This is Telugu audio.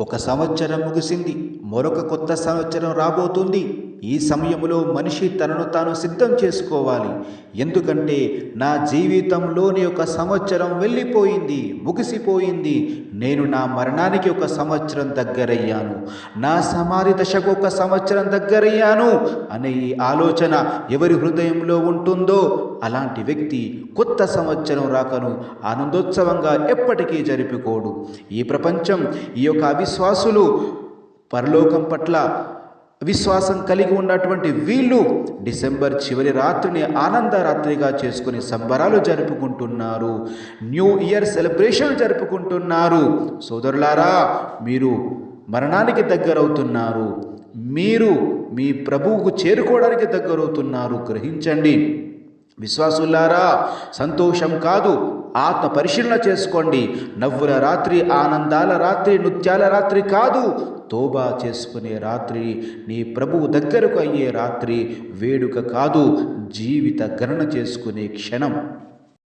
ఒక సంవత్సరం ముగిసింది. మరొక కొత్త సంవత్సరం రాబోతుంది. ఈ సమయంలో మనిషి తనను తాను సిద్ధం చేసుకోవాలి. ఎందుకంటే నా జీవితంలోని ఒక సంవత్సరం వెళ్ళిపోయింది, ముగిసిపోయింది. నేను నా మరణానికి ఒక సంవత్సరం దగ్గరయ్యాను, నా సమాధి దశకు ఒక సంవత్సరం దగ్గరయ్యాను అనే ఈ ఆలోచన ఎవరి హృదయంలో ఉంటుందో అలాంటి వ్యక్తి కొత్త సంవత్సరం రాకను ఆనందోత్సవంగా ఎప్పటికీ జరుపుకోడు. ఈ ప్రపంచం, ఈ యొక్క అవిశ్వాసులు, పరలోకం పట్ల విశ్వాసం కలిగి ఉన్నటువంటి వీళ్ళు డిసెంబర్ చివరి రాత్రిని ఆనంద రాత్రిగా చేసుకుని సంబరాలు జరుపుకుంటున్నారు, న్యూ ఇయర్ సెలబ్రేషన్ జరుపుకుంటున్నారు. సోదరులారా, మీరు మరణానికి దగ్గరవుతున్నారు, మీరు మీ ప్రభువుకు చేరుకోవడానికి దగ్గరవుతున్నారు. గ్రహించండి విశ్వాసులారా, సంతోషం కాదు, ఆత్మ పరిశీలన చేసుకోండి. నవ్వుల రాత్రి, ఆనందాల రాత్రి, నృత్యాల రాత్రి కాదు, తోబా చేసుకునే రాత్రి, నీ ప్రభువు దగ్గరకు అయ్యే రాత్రి, వేడుక కాదు, జీవిత గణన చేసుకునే క్షణం.